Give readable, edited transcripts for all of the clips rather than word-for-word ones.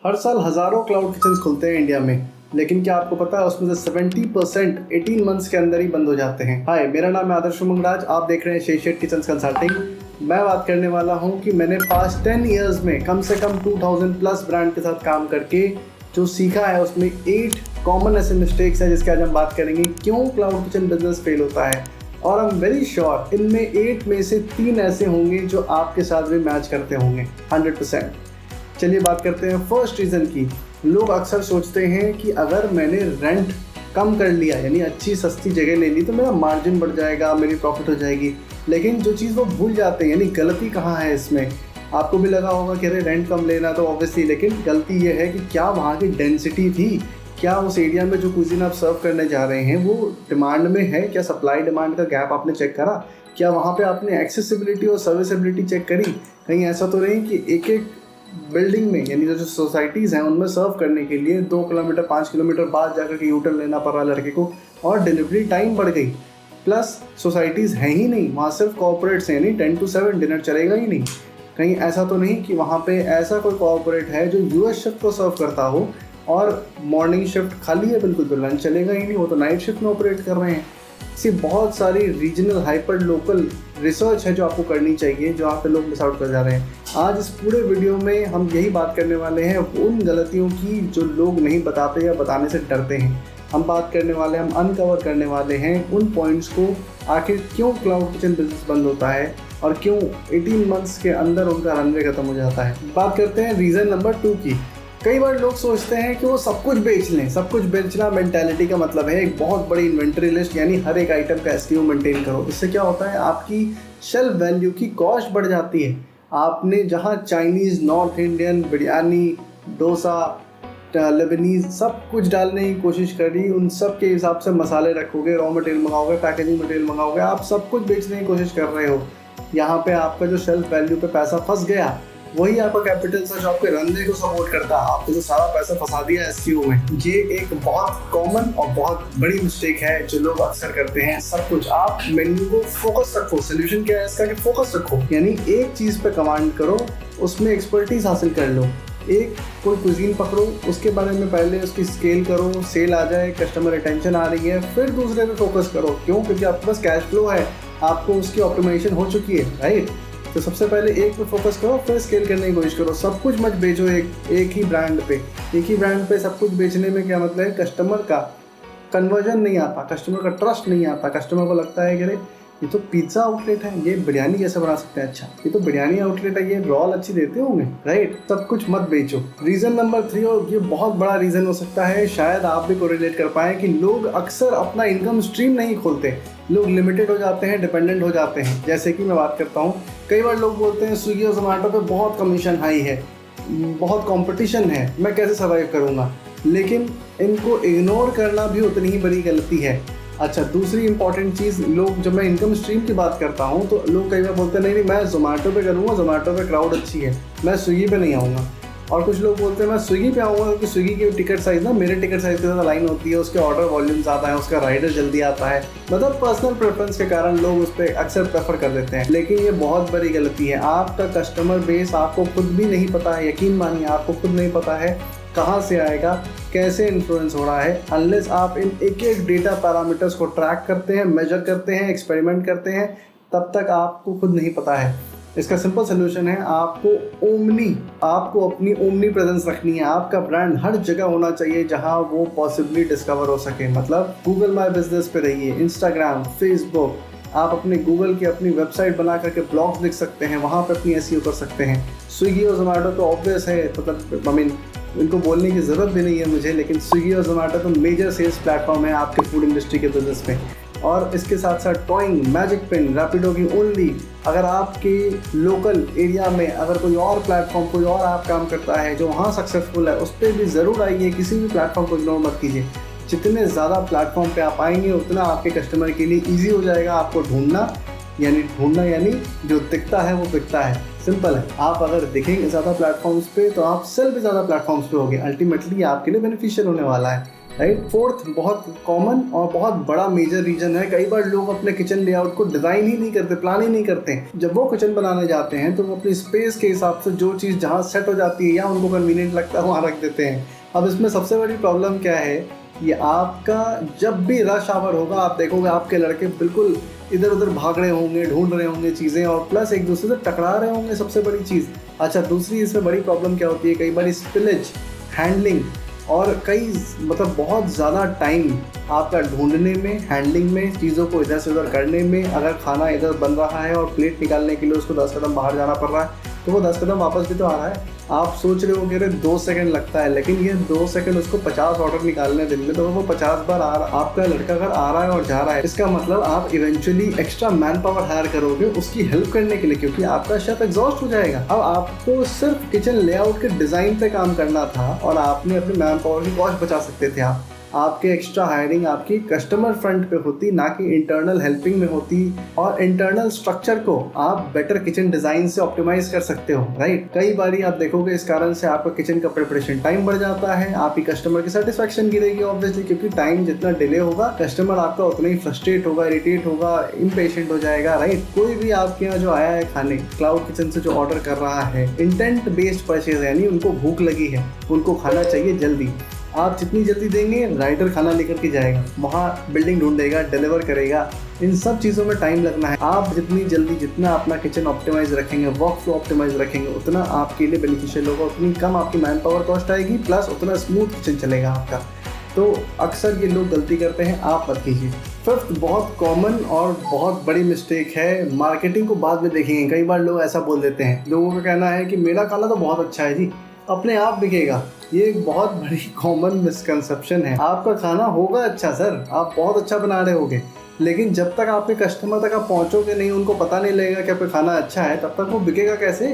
हर साल हज़ारों cloud kitchens खुलते हैं इंडिया में, लेकिन क्या आपको पता है उसमें से 70% 18 मंथ्स के अंदर ही बंद हो जाते हैं। हाय, मेरा नाम है आदर्श मंगराज। आप देख रहे हैं शेषेट किचन्स कंसल्टिंग। मैं बात करने वाला हूं कि मैंने पास्ट 10 ईयर्स में कम से कम 2000 प्लस ब्रांड के साथ काम करके जो सीखा है उसमें 8 कॉमन ऐसे मिस्टेक्स हैं जिसके आज हम बात करेंगे, क्यों क्लाउड किचन बिजनेस फेल होता है। और आई एम वेरी श्योर इनमें 8 में से 3 ऐसे होंगे जो आपके साथ भी मैच करते होंगे 100%। चलिए बात करते हैं फर्स्ट रीज़न की। लोग अक्सर सोचते हैं कि अगर मैंने रेंट कम कर लिया, यानी अच्छी सस्ती जगह ले ली, तो मेरा मार्जिन बढ़ जाएगा, मेरी प्रॉफिट हो जाएगी। लेकिन जो चीज़ वो भूल जाते हैं, यानी गलती कहाँ है इसमें। आपको भी लगा होगा कि अरे रेंट कम लेना तो ऑब्वियसली, लेकिन गलती ये है कि क्या वहाँ की डेंसिटी थी, क्या उस एरिया में जो कुजीन आप सर्व करने जा रहे हैं वो डिमांड में है, क्या सप्लाई डिमांड का गैप आपने चेक करा, क्या वहाँ पे आपने एक्सेसिबिलिटी और सर्विसेबिलिटी चेक करी। कहीं ऐसा तो नहीं कि एक एक बिल्डिंग में, यानी जो सोसाइटीज़ हैं उनमें सर्व करने के लिए 2 किलोमीटर 5 किलोमीटर बाद जाकर के यूटर्न लेना पड़ रहा है लड़के को, और डिलीवरी टाइम बढ़ गई। प्लस सोसाइटीज़ हैं ही नहीं, वहाँ सिर्फ कॉर्पोरेट्स हैं, यानी 10 to 7 डिनर चलेगा ही नहीं। कहीं ऐसा तो नहीं कि वहाँ पे ऐसा कोई कॉर्पोरेट है जो यूएस शिफ्ट को सर्व करता हो और मॉर्निंग शिफ्ट खाली है बिल्कुल, तो लंच चलेगा ही नहीं, वो तो नाइट शिफ्ट में ऑपरेट कर रहे हैं। ऐसी बहुत सारी रीजनल हाइपर लोकल रिसर्च है जो आपको करनी चाहिए, जो यहाँ पे लोग मिस आउट कर जा रहे हैं। आज इस पूरे वीडियो में हम यही बात करने वाले हैं उन गलतियों की जो लोग नहीं बताते या बताने से डरते हैं। हम बात करने वाले, हम अनकवर करने वाले हैं उन पॉइंट्स को, आखिर क्यों क्लाउड किचन बिजनेस बंद होता है और क्यों 18 मंथ्स के अंदर उनका रनवे खत्म हो जाता है। बात करते हैं रीज़न नंबर 2 की। कई बार लोग सोचते हैं कि वो सब कुछ बेच लें। सब कुछ बेचना मेंटालिटी का मतलब है एक बहुत बड़ी इन्वेंट्री लिस्ट, यानी हर एक आइटम का एसक्यू मेंटेन करो। इससे क्या होता है, आपकी शेल्फ वैल्यू की कॉस्ट बढ़ जाती है। आपने जहाँ Chinese, north Indian, biryani, dosa, Leibniz सब कुछ डालने की कोशिश करी, उन सब के हिसाब से मसाले रखोगे, रॉ मटेरियल मंगाओगे, पैकेजिंग मटेरियल मंगाओगे, आप सब कुछ बेचने की कोशिश कर रहे हो। यहाँ पे आपका जो शेल्फ वैल्यू पे पैसा फंस गया, वही आपका कैपिटल था जो आपके रनवे को सपोर्ट करता है। आपने जो सारा पैसा फंसा दिया एसक्यू में। ये एक बहुत कॉमन और बहुत बड़ी मिस्टेक है जो लोग अक्सर करते हैं। सब कुछ आप मेन्यू को फोकस रखो। सोल्यूशन क्या है इसका कि फोकस रखो, यानी एक चीज़ पे कमांड करो, उसमें एक्सपर्टीज हासिल कर लो। एक कोई कुजीन पकड़ो, उसके बारे में पहले उसकी स्केल करो, सेल आ जाए, कस्टमर अटेंशन आ रही है, फिर दूसरे पे फोकस करो। क्यों? क्योंकि आपके पास कैश फ्लो है, आपको उसकी ऑप्टिमाइजेशन हो चुकी है, राइट। तो सबसे पहले एक पे फोकस करो, फिर स्केल करने की कोशिश करो। सब कुछ मत बेचो एक ही ब्रांड पे। एक ही ब्रांड पे सब कुछ बेचने में क्या मतलब है, कस्टमर का कन्वर्जन नहीं आता, कस्टमर का ट्रस्ट नहीं आता। कस्टमर को लगता है कि अरे ये तो पिज़्ज़ा आउटलेट है, ये बिरयानी कैसे बना सकते हैं, अच्छा ये तो बिरयानी आउटलेट है, ये रोल अच्छी देते होंगे, राइट। सब कुछ मत बेचो। रीज़न नंबर 3, और ये बहुत बड़ा रीज़न हो सकता है, शायद आप भी कोरिलेट कर पाएँ, कि लोग अक्सर अपना इनकम स्ट्रीम नहीं खोलते। लोग लिमिटेड हो जाते हैं, डिपेंडेंट हो जाते हैं। जैसे कि मैं बात करता हूँ, कई बार लोग बोलते हैं स्विगी और जोमेटो पे बहुत कमीशन हाई है, बहुत कंपटीशन है, मैं कैसे सर्वाइव करूँगा। लेकिन इनको इग्नोर करना भी उतनी ही बड़ी गलती है। अच्छा, दूसरी इंपॉर्टेंट चीज़, लोग, जब मैं इनकम स्ट्रीम की बात करता हूँ तो लोग कई बार बोलते हैं नहीं मैं जोमेटो पे करूँगा, जोमेटो पे क्राउड अच्छी है, मैं स्विगी पे नहीं आऊँगा। और कुछ लोग बोलते हैं मैं स्विगी पे आऊँगा क्योंकि स्विगी की टिकट साइज़ ना मेरे टिकट साइज़ के साथ लाइन होती है, उसके ऑर्डर वॉल्यूम ज़्यादा है, उसका राइडर जल्दी आता है। मतलब पर्सनल प्रेफरेंस के कारण लोग उस पर अक्सर प्रेफर कर देते हैं। लेकिन ये बहुत बड़ी गलती है। आपका कस्टमर बेस आपको खुद भी नहीं पता है, यकीन मानिए आपको खुद नहीं पता है कहाँ से आएगा, कैसे इन्फ्लुएंस हो रहा है, अनलेस आप इन एक एक डेटा पैरामीटर्स को ट्रैक करते हैं, मेजर करते हैं, एक्सपेरिमेंट करते हैं, तब तक आपको खुद नहीं पता है। इसका सिंपल सोल्यूशन है, आपको अपनी ओमनी प्रेजेंस रखनी है। आपका ब्रांड हर जगह होना चाहिए जहां वो पॉसिबली डिस्कवर हो सके। मतलब गूगल माई बिजनेस पे रहिए, इंस्टाग्राम, फेसबुक, आप अपने गूगल की अपनी वेबसाइट बना करके ब्लॉग्स लिख सकते हैं, वहाँ पे अपनी एसईओ कर सकते हैं। स्विगी और जोमेटो तो ऑब्वियस है, मतलब इनको बोलने की ज़रूरत भी नहीं है मुझे, लेकिन स्विगी और जोमेटो तो मेजर सेल्स प्लेटफॉर्म है आपके फूड इंडस्ट्री के बिजनेस में। और इसके साथ साथ टॉइंग, मैजिक पिन, रैपिडो की ओनली। अगर आपके लोकल एरिया में अगर कोई और प्लेटफॉर्म, कोई और ऐप काम करता है जो वहाँ सक्सेसफुल है, उस पर भी ज़रूर आइए। किसी भी प्लेटफॉर्म को इग्नोर मत कीजिए। जितने ज़्यादा प्लेटफॉर्म पे आप आएंगे उतना आपके कस्टमर के लिए ईजी हो जाएगा आपको ढूंढना यानी जो दिखता है वो बिकता है। सिंपल है। आप अगर दिखेंगे ज़्यादा प्लेटफॉर्म्स पे तो आप सेल भी ज़्यादा प्लेटफॉर्म्स पे होंगे। अल्टीमेटली आपके लिए बेनिफिशियल होने वाला है। राइट। फोर्थ बहुत कॉमन और बहुत बड़ा मेजर रीजन है, कई बार लोग अपने किचन लेआउट को डिज़ाइन ही नहीं करते, प्लान ही नहीं करते। जब वो किचन बनाने जाते हैं तो वो अपनी स्पेस के हिसाब से जो चीज़ जहाँ सेट हो जाती है या उनको कन्वीनियंट लगता है वहाँ रख देते हैं। अब इसमें सबसे बड़ी प्रॉब्लम क्या है, ये आपका जब भी रश आवर होगा आप देखोगे आपके लड़के बिल्कुल इधर उधर भाग रहे होंगे, ढूंढ रहे होंगे चीज़ें, और प्लस एक दूसरे से टकरा रहे होंगे, सबसे बड़ी चीज़। अच्छा, दूसरी इसमें बड़ी प्रॉब्लम क्या होती है, कई बार स्पिलेज, हैंडलिंग और कई मतलब बहुत ज़्यादा टाइम आपका ढूंढने में, हैंडलिंग में, चीज़ों को इधर से उधर करने में। अगर खाना इधर बन रहा है और प्लेट निकालने के लिए उसको 10 कदम बाहर जाना पड़ रहा है तो वो 10 कदम वापस भी तो आ रहा है। आप सोच रहे हो कि अरे 2 सेकंड लगता है, लेकिन ये 2 सेकंड उसको 50 ऑर्डर निकालने दिन में, तो वो 50 बार आपका लड़का अगर आ रहा है और जा रहा है, इसका मतलब आप eventually extra man power hire करोगे उसकी हेल्प करने के लिए, क्योंकि आपका शेफ एग्जॉस्ट हो जाएगा। अब आपको सिर्फ किचन लेआउट के डिज़ाइन पे काम करना था और आपने अपने मैन पावर की कॉस्ट बचा सकते थे। आपके एक्स्ट्रा हायरिंग आपकी कस्टमर फ्रंट पे होती, ना कि इंटरनल हेल्पिंग में होती, और इंटरनल स्ट्रक्चर को आप बेटर किचन डिज़ाइन से ऑप्टिमाइज कर सकते हो, राइट। कई बारी आप देखोगे इस कारण से आपका किचन का प्रिपरेशन टाइम बढ़ जाता है, आपकी कस्टमर की सेटिस्फेक्शन गिरेगी ऑब्वियसली, क्योंकि टाइम जितना डिले होगा कस्टमर आपका उतना ही फ्रस्ट्रेट होगा, इरिटेट होगा, इम्पेशेंट हो जाएगा, राइट। कोई भी आपके यहाँ जो आया है खाने क्लाउड किचन से जो ऑर्डर कर रहा है, इंटेंट बेस्ड परचेज, यानी उनको भूख लगी है, उनको खाना चाहिए जल्दी। आप जितनी जल्दी देंगे राइडर खाना लेकर के जाएगा, वहाँ बिल्डिंग ढूंढेगा, डिलीवर करेगा, इन सब चीज़ों में टाइम लगना है। आप जितनी जल्दी, जितना अपना किचन ऑप्टिमाइज रखेंगे, वर्क फ्लो ऑप्टिमाइज रखेंगे, उतना आपके लिए बेनिफिशियल होगा, उतनी कम आपकी मैन पावर कॉस्ट आएगी, प्लस उतना स्मूथ किचन चलेगा आपका। तो अक्सर ये लोग गलती करते हैं, आप मत कीजिए। फिफ्थ बहुत कॉमन और बहुत बड़ी मिस्टेक है, मार्केटिंग को बाद में देखेंगे। कई बार लोग ऐसा बोल देते हैं, लोगों का कहना है कि मेरा खाना तो बहुत अच्छा है जी, अपने आप बिकेगा। ये एक बहुत बड़ी कॉमन मिसकंसेप्शन है। आपका खाना होगा अच्छा सर, आप बहुत अच्छा बना रहे होगे, लेकिन जब तक आपके कस्टमर तक आप पहुंचोगे नहीं, उनको पता नहीं लगेगा कि आपका खाना अच्छा है, तब तक वो बिकेगा कैसे।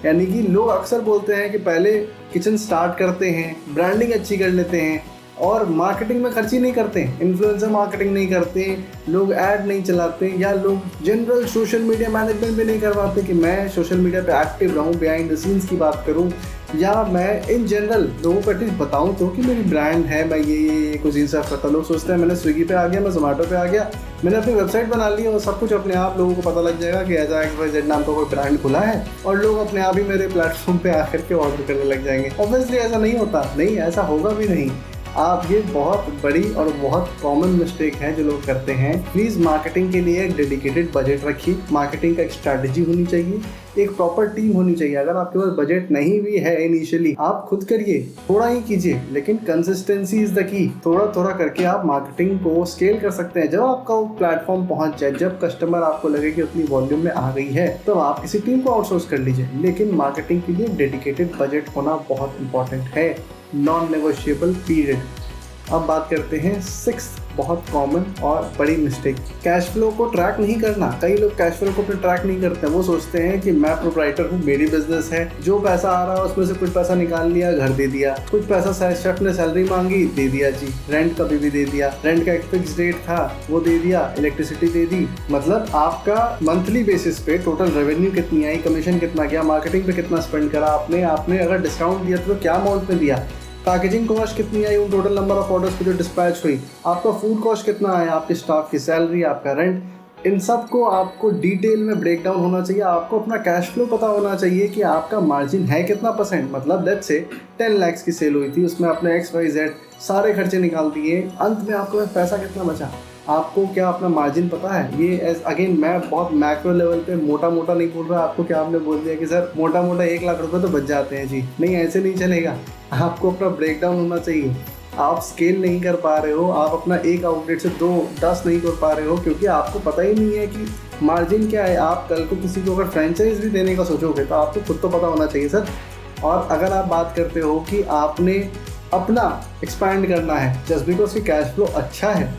यानी कि लोग अक्सर बोलते हैं कि पहले किचन स्टार्ट करते हैं, ब्रांडिंग अच्छी कर लेते हैं और मार्केटिंग में खर्च ही नहीं करते, इन्फ्लुएंसर मार्केटिंग नहीं करते, लोग ऐड नहीं चलाते, या लोग जनरल सोशल मीडिया मैनेजमेंट भी नहीं करवाते कि मैं सोशल मीडिया पे एक्टिव रहूं, बिहाइंड द सीन्स की बात करूं, या मैं इन जनरल लोगों को एटलीस्ट बताऊं तो कि मेरी ब्रांड है, मैं ये कुछ सर्व करता। लोग सोचते हैं मैंने स्विगी पे आ गया, मैं जोमेटो पे आ गया, मैंने अपनी वेबसाइट बना ली और सब कुछ अपने आप लोगों को पता लग जाएगा कि ऐसा XYZ नाम का कोई ब्रांड खुला है और लोग अपने आप ही मेरे प्लेटफॉर्म पे आकर के ऑर्डर करने लग जाएंगे। ऑब्वियसली ऐसा नहीं होता, नहीं ऐसा होगा भी नहीं। आप ये बहुत बड़ी और बहुत कॉमन मिस्टेक है जो लोग करते हैं। प्लीज़ मार्केटिंग के लिए एक डेडिकेटेड बजट रखिए, मार्केटिंग का एक स्ट्रैटेजी होनी चाहिए, एक प्रॉपर टीम होनी चाहिए। अगर आपके पास बजट नहीं भी है इनिशियली, आप खुद करिए, थोड़ा ही कीजिए, लेकिन कंसिस्टेंसी इज द की। थोड़ा थोड़ा करके आप मार्केटिंग को स्केल कर सकते हैं। जब आपका वो प्लेटफॉर्म पहुंच जाए, जब कस्टमर आपको लगे कि उतनी वॉल्यूम में आ गई है, तो आप किसी टीम को आउटसोर्स कर लीजिए, लेकिन मार्केटिंग के लिए डेडिकेटेड बजट होना बहुत इंपॉर्टेंट है, नॉन नेगोशिएबल पीरियड। अब बात करते हैं सिक्स्थ बहुत कॉमन और बड़ी मिस्टेक, कैश फ्लो को ट्रैक नहीं करना। कई लोग कैश फ्लो को अपने ट्रैक नहीं करते, वो सोचते हैं कि मैं प्रोप्राइटर हूँ, मेरी बिजनेस है, जो पैसा आ रहा है उसमें से कुछ पैसा निकाल लिया, घर दे दिया, कुछ पैसा शेफ ने सैलरी मांगी, दे दिया जी, रेंट कभी भी दे दिया, रेंट का एक फिक्स रेट था वो दे दिया, इलेक्ट्रिसिटी दे दी। मतलब आपका मंथली बेसिस पे टोटल रेवेन्यू कितनी आई, कमीशन कितना गया, मार्केटिंग पे कितना स्पेंड करा आपने अगर डिस्काउंट दिया तो क्या अमाउंट में दिया, पैकेजिंग कॉस्ट कितनी आई, उन टोटल नंबर ऑफ ऑर्डर्स पे जो डिस्पैच हुई, आपका फूड कॉस्ट कितना आया, आपके स्टाफ की सैलरी, आपका रेंट, इन सब को आपको डिटेल में ब्रेक डाउन होना चाहिए। आपको अपना कैश फ्लो पता होना चाहिए कि आपका मार्जिन है कितना परसेंट। मतलब लेट्स से 10 लाख की सेल हुई थी, उसमें आपने XYZ सारे खर्चे निकाल दिए, अंत में आपके पास पैसा कितना बचा, आपको क्या अपना मार्जिन पता है। ये अगेन मैं बहुत मैक्रो लेवल पे मोटा मोटा नहीं बोल रहा आपको, क्या आपने बोल दिया कि सर मोटा मोटा 1 लाख रुपए तो बच जाते हैं जी, नहीं ऐसे नहीं चलेगा। आपको अपना ब्रेक डाउन होना चाहिए। आप स्केल नहीं कर पा रहे हो, आप अपना एक आउटलेट से 10 नहीं कर पा रहे हो, क्योंकि आपको पता ही नहीं है कि मार्जिन क्या है। आप कल को किसी को अगर फ्रेंचाइज भी देने का सोचोगे तो आपको खुद तो पता होना चाहिए सर। और अगर आप बात करते हो कि आपने अपना एक्सपैंड करना है, जस्ट बिकॉज कि कैश फ्लो अच्छा है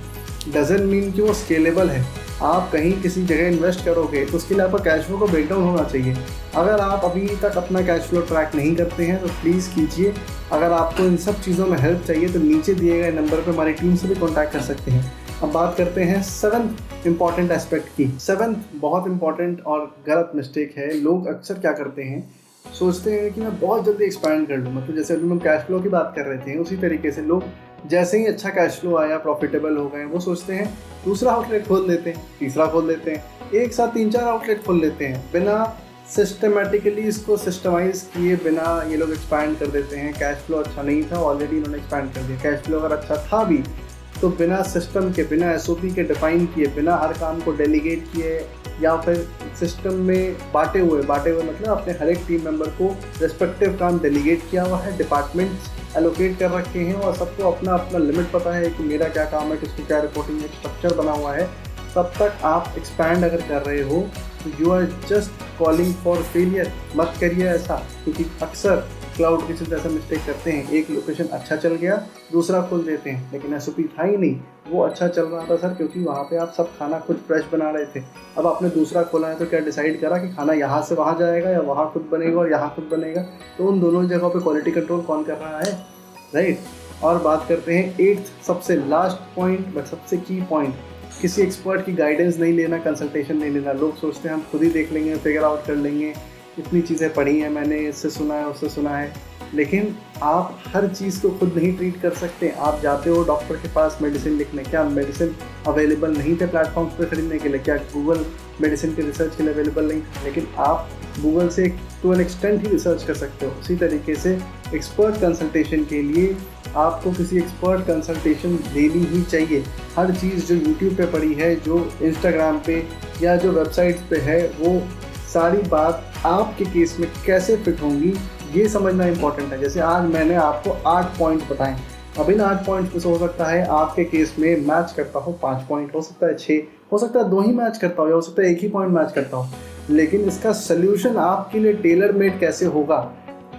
डजंट मीन कि वो स्केलेबल है। आप कहीं किसी जगह इन्वेस्ट करोगे तो उसके लिए आपका कैश फ्लो का ब्रेकडाउन होना चाहिए। अगर आप अभी तक अपना कैश फ्लो ट्रैक नहीं करते हैं तो प्लीज़ कीजिए। अगर आपको इन सब चीज़ों में हेल्प चाहिए तो नीचे दिए गए नंबर पर हमारी टीम से भी कॉन्टैक्ट कर सकते हैं। अब बात करते हैं 7th इम्पॉर्टेंट एस्पेक्ट की। 7th बहुत इंपॉर्टेंट और गलत मिस्टेक है। लोग अक्सर क्या करते हैं, सोचते हैं कि मैं बहुत जल्दी एक्सपैंड कर लूँ। मतलब जैसे अभी हम कैश फ्लो की बात कर रहे थे, उसी तरीके से लोग जैसे ही अच्छा कैश फ्लो आया, प्रॉफिटेबल हो गए, वो सोचते हैं दूसरा आउटलेट खोल लेते हैं, तीसरा खोल लेते हैं, एक साथ 3-4 आउटलेट खोल लेते हैं। बिना सिस्टमेटिकली इसको सिस्टमाइज किए बिना ये लोग एक्सपैंड कर देते हैं। कैश फ्लो अच्छा नहीं था, ऑलरेडी इन्होंने एक्सपैंड कर दिया। कैश फ्लो अगर अच्छा था भी तो बिना सिस्टम के, बिना एसओपी के डिफाइन किए, बिना हर काम को डेलीगेट किए या फिर सिस्टम में बांटे हुए मतलब अपने हर एक टीम मेंबर को रिस्पेक्टिव काम डेलीगेट किया हुआ है, डिपार्टमेंट्स एलोकेट कर रखे हैं और सबको अपना अपना लिमिट पता है कि मेरा क्या काम है, किसको क्या रिपोर्टिंग, एक स्ट्रक्चर बना हुआ है। तब तक आप एक्सपैंड अगर कर रहे हो तो you are just calling for failure. मत करिए ऐसा, क्योंकि अक्सर क्लाउड किचन ऐसा मिस्टेक करते हैं। एक लोकेशन अच्छा चल गया, दूसरा खोल देते हैं, लेकिन एसओपी था ही नहीं। वो अच्छा चल रहा था सर क्योंकि वहाँ पे आप सब खाना खुद फ्रेश बना रहे थे। अब आपने दूसरा खोला है तो क्या डिसाइड करा कि खाना यहाँ से वहाँ जाएगा या वहाँ खुद बनेगा और यहाँ खुद बनेगा? तो उन दोनों जगहों पे क्वालिटी कंट्रोल कौन कर रहा है, राइट? और बात करते हैं 8th सबसे लास्ट पॉइंट, बट सबसे की पॉइंट, किसी एक्सपर्ट की गाइडेंस नहीं लेना, कंसल्टेशन नहीं लेना। लोग सोचते हैं हम खुद ही देख लेंगे, फिगर आउट कर लेंगे, इतनी चीज़ें पढ़ी हैं मैंने, इससे सुना है, उससे सुना है। लेकिन आप हर चीज़ को खुद नहीं ट्रीट कर सकते। आप जाते हो डॉक्टर के पास मेडिसिन लिखने, क्या मेडिसिन अवेलेबल नहीं थे प्लेटफॉर्म्स पे खरीदने के लिए? क्या गूगल मेडिसिन के रिसर्च के लिए अवेलेबल नहीं था? लेकिन आप गूगल से टू एन एक्सटेंट ही रिसर्च कर सकते हो। उसी तरीके से एक्सपर्ट कंसल्टेशन के लिए आपको किसी एक्सपर्ट कंसल्टेशन लेनी ही चाहिए। हर चीज़ जो यूट्यूब पे पड़ी है, जो इंस्टाग्राम पे या जो वेबसाइट्स पे है, वो सारी बात आपके केस में कैसे फिट होंगी ये समझना इंपॉर्टेंट है। जैसे आज मैंने आपको 8 पॉइंट बताएं, अब इन 8 पॉइंट्स में से हो सकता है आपके केस में मैच करता हो 5 पॉइंट, हो सकता है 6, हो सकता है 2 ही मैच करता हो, या हो सकता है 1 ही पॉइंट मैच करता हो। लेकिन इसका सोल्यूशन आपके लिए टेलर मेड कैसे होगा?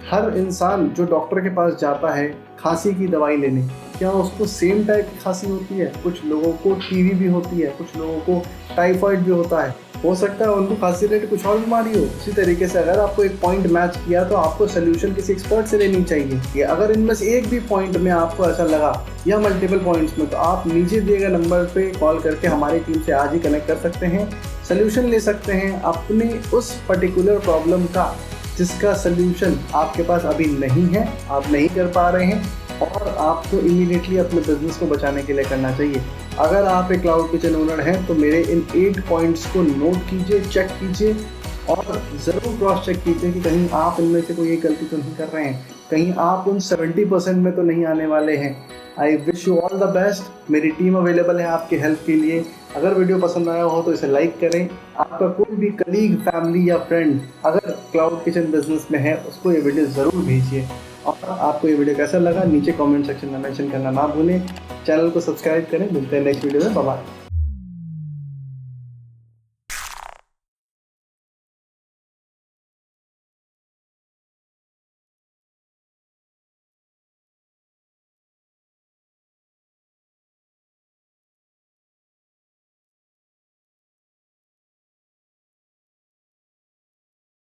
हर इंसान जो डॉक्टर के पास जाता है खांसी की दवाई लेने, क्या उसको सेम टाइप की खांसी होती है? कुछ लोगों को टीबी भी होती है, कुछ लोगों को टाइफाइड भी होता है, हो सकता है उनको खांसी रिलेटेड कुछ और बीमारी हो। उसी तरीके से अगर आपको एक पॉइंट मैच किया तो आपको सोल्यूशन किसी एक्सपर्ट से लेनी चाहिए। अगर इनमें से एक भी पॉइंट में आपको ऐसा लगा या मल्टीपल पॉइंट्स में, तो आप नीचे दिए गए नंबर पे कॉल करके हमारी टीम से आज ही कनेक्ट कर सकते हैं, सोल्यूशन ले सकते हैं अपने उस पर्टिकुलर प्रॉब्लम का जिसका सोल्यूशन आपके पास अभी नहीं है, आप नहीं कर पा रहे हैं और आपको इमीडिएटली अपने बिजनेस को बचाने के लिए करना चाहिए। अगर आप एक क्लाउड किचन ओनर हैं तो मेरे इन 8 पॉइंट्स को नोट कीजिए, चेक कीजिए और ज़रूर क्रॉस चेक कीजिए कि कहीं आप इनमें से कोई एक गलती तो नहीं कर रहे हैं, कहीं आप उन 70% में तो नहीं आने वाले हैं। I wish you all the best. मेरी टीम अवेलेबल है आपकी हेल्प के लिए। अगर वीडियो पसंद आया हो तो इसे लाइक करें। आपका कोई भी कलीग, फैमिली या फ्रेंड अगर क्लाउड किचन बिजनेस में है उसको ये वीडियो ज़रूर भेजिए। और आपको ये वीडियो कैसा लगा नीचे कमेंट सेक्शन में मेंशन करना ना भूलें। चैनल को सब्सक्राइब करें। मिलते हैं नेक्स्ट वीडियो में। Bye bye.